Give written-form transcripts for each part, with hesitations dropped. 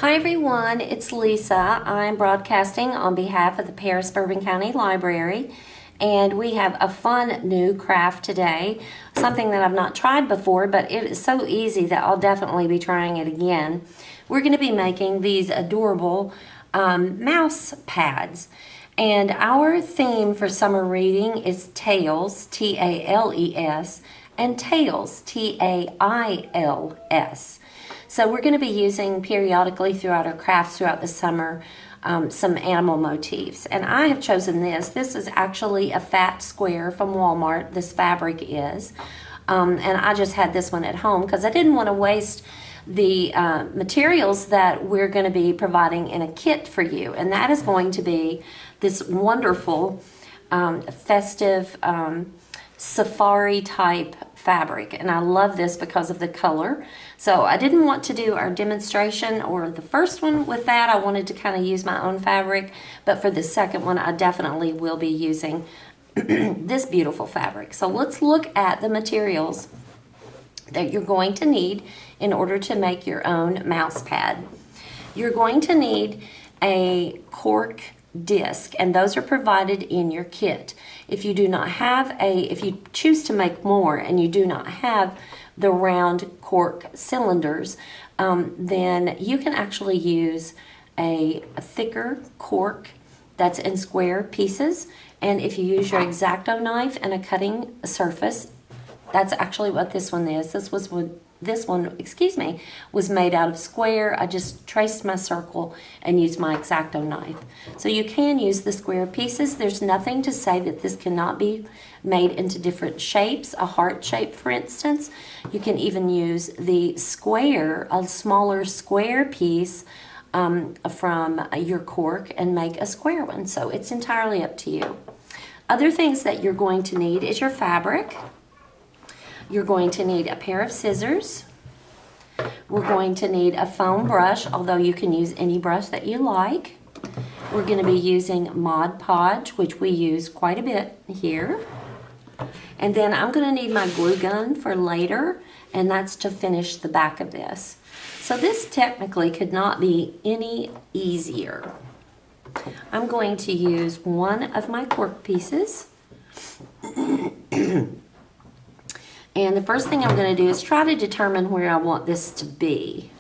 Hi everyone, it's Lisa. I'm broadcasting on behalf of the Paris Bourbon County Library, and we have a fun new craft today, something that I've not tried before, but it is so easy that I'll definitely be trying it again. We're going to be making these adorable mouse pads, and our theme for summer reading is Tales, T-A-L-E-S, and Tails, T-A-I-L-S. So we're going to be using periodically throughout our crafts throughout the summer some animal motifs. And I have chosen this. This is actually a fat square from Walmart, this fabric is. And I just had this one at home because I didn't want to waste the materials that we're going to be providing in a kit for you. And that is going to be this wonderful festive safari type fabric, and I love this because of the color. So I didn't want to do our demonstration or the first one with that. I wanted to kind of use my own fabric, but for the second one I definitely will be using this beautiful fabric. So let's look at the materials that you're going to need in order to make your own mouse pad. You're going to need a cork disc, and those are provided in your kit. If you do not have if you choose to make more and you do not have the round cork cylinders, then you can actually use a thicker cork that's in square pieces. And if you use your X-Acto knife and a cutting surface, that's actually what this one is. This one, was made out of square. I just traced my circle and used my X-Acto knife. So you can use the square pieces. There's nothing to say that this cannot be made into different shapes, a heart shape for instance. You can even use the square, a smaller square piece from your cork and make a square one. So it's entirely up to you. Other things that you're going to need is your fabric. You're going to need a pair of scissors. We're going to need a foam brush, although you can use any brush that you like. We're going to be using Mod Podge, which we use quite a bit here. And then I'm going to need my glue gun for later, and that's to finish the back of this. So this technically could not be any easier. I'm going to use one of my cork pieces. And the first thing I'm going to do is try to determine where I want this to be.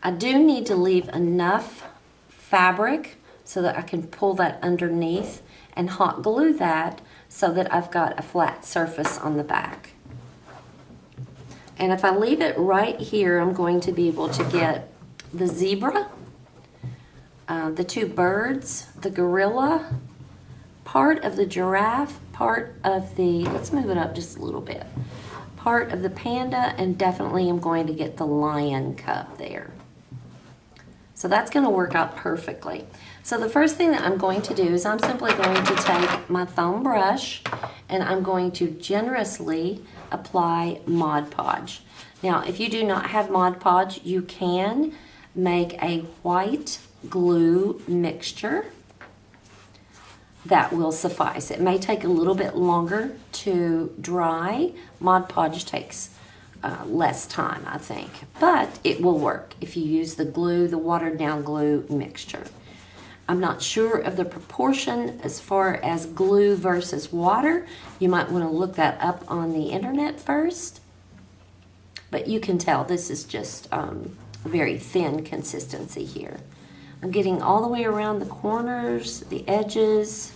I do need to leave enough fabric so that I can pull that underneath and hot glue that so that I've got a flat surface on the back. And if I leave it right here, I'm going to be able to get the zebra, the two birds, the gorilla, part of the giraffe, part of the, let's move it up just a little bit, part of the panda, and definitely I'm going to get the lion cub there. So that's going to work out perfectly. So the first thing that I'm going to do is I'm simply going to take my foam brush and I'm going to generously apply Mod Podge. Now if you do not have Mod Podge, you can make a white glue mixture. That will suffice. It may take a little bit longer to dry. Mod Podge takes less time, I think, but it will work if you use the glue, the watered down glue mixture. I'm not sure of the proportion as far as glue versus water. You might want to look that up on the internet first, but you can tell this is just a very thin consistency here. I'm getting all the way around the corners, the edges,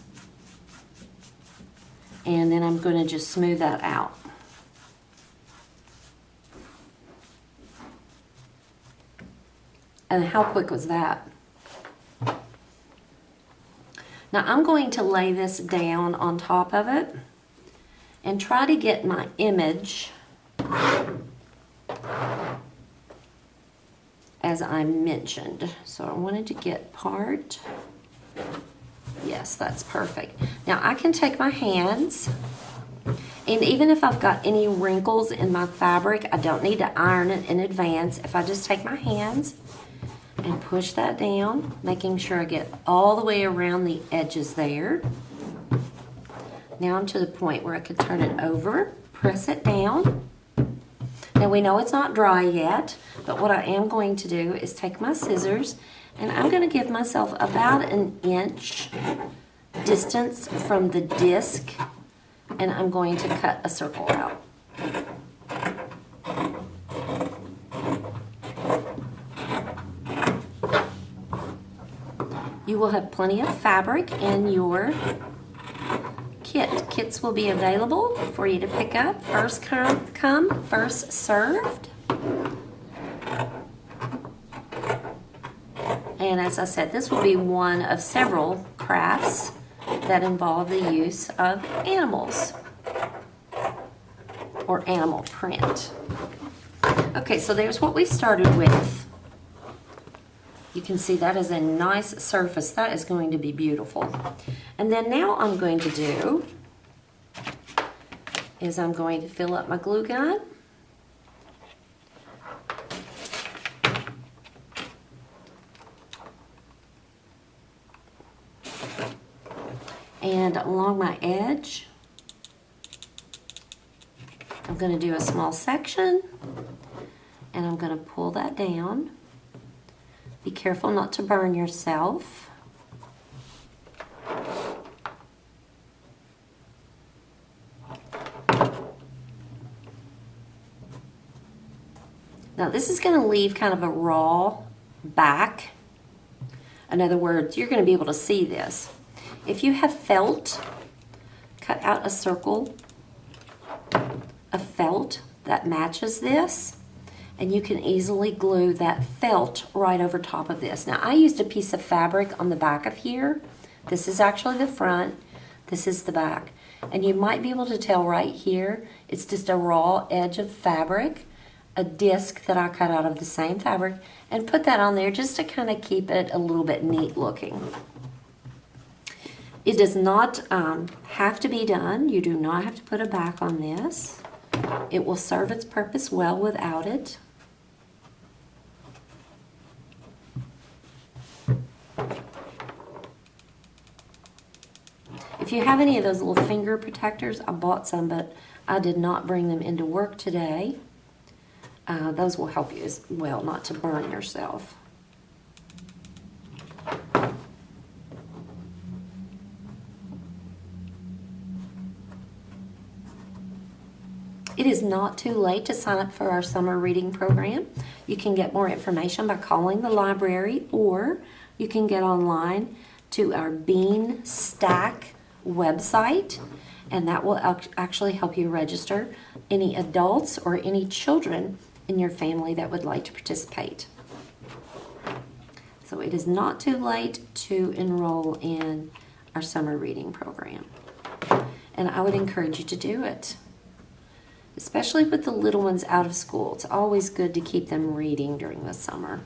and then I'm going to just smooth that out. And how quick was that? Now I'm going to lay this down on top of it and try to get my image as I mentioned. So I wanted to get part. Yes, that's perfect. Now I can take my hands, and even if I've got any wrinkles in my fabric, I don't need to iron it in advance. If I just take my hands and push that down, making sure I get all the way around the edges there. Now I'm to the point where I can turn it over, press it down. Now we know it's not dry yet, but what I am going to do is take my scissors and I'm going to give myself about an inch distance from the disc, and I'm going to cut a circle out. You will have plenty of fabric in your kit. Kits will be available for you to pick up. First come, first served. And as I said, this will be one of several crafts that involve the use of animals or animal print. Okay, so there's what we started with. You can see that is a nice surface. That is going to be beautiful. And then now I'm going to do is I'm going to fill up my glue gun. And along my edge, I'm going to do a small section, and I'm going to pull that down. Be careful not to burn yourself. Now this is going to leave kind of a raw back. In other words, you're going to be able to see this. If you have felt, cut out a circle of felt that matches this, and you can easily glue that felt right over top of this. Now I used a piece of fabric on the back of here. This is actually the front, this is the back. And you might be able to tell right here, it's just a raw edge of fabric, a disc that I cut out of the same fabric, and put that on there just to kind of keep it a little bit neat looking. It does not have to be done. You do not have to put a back on this. It will serve its purpose well without it. If you have any of those little finger protectors, I bought some, but I did not bring them into work today. Those will help you as well not to burn yourself. It is not too late to sign up for our summer reading program. You can get more information by calling the library, or you can get online to our Bean Stack website, and that will actually help you register any adults or any children in your family that would like to participate. So it is not too late to enroll in our summer reading program, and I would encourage you to do it. Especially with the little ones out of school. It's always good to keep them reading during the summer.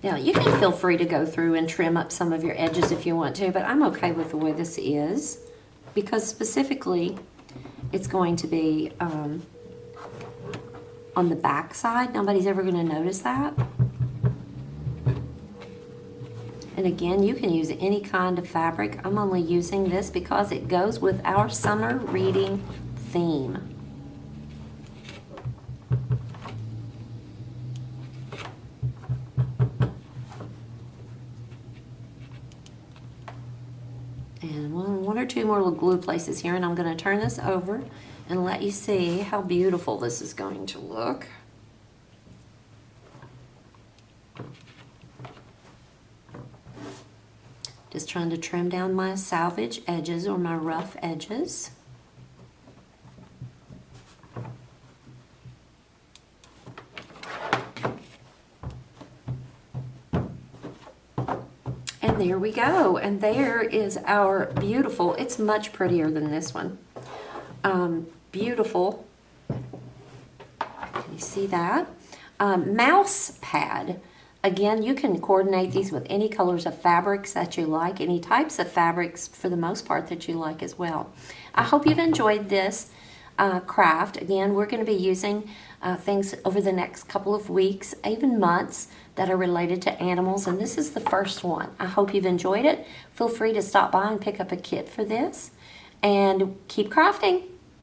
Now you can feel free to go through and trim up some of your edges if you want to, but I'm okay with the way this is, because specifically it's going to be on the back side. Nobody's ever going to notice that. And again, you can use any kind of fabric. I'm only using this because it goes with our summer reading theme. And one or two more little glue places here, and I'm going to turn this over and let you see how beautiful this is going to look. Just trying to trim down my salvage edges or my rough edges. And there we go. And there is our beautiful, it's much prettier than this one. Beautiful, can you see that? Mousepad. Again, you can coordinate these with any colors of fabrics that you like, any types of fabrics for the most part that you like as well. I hope you've enjoyed this. craft. Again, we're going to be using things over the next couple of weeks, even months, that are related to animals, and this is the first one. I hope you've enjoyed it. Feel free to stop by and pick up a kit for this, and keep crafting.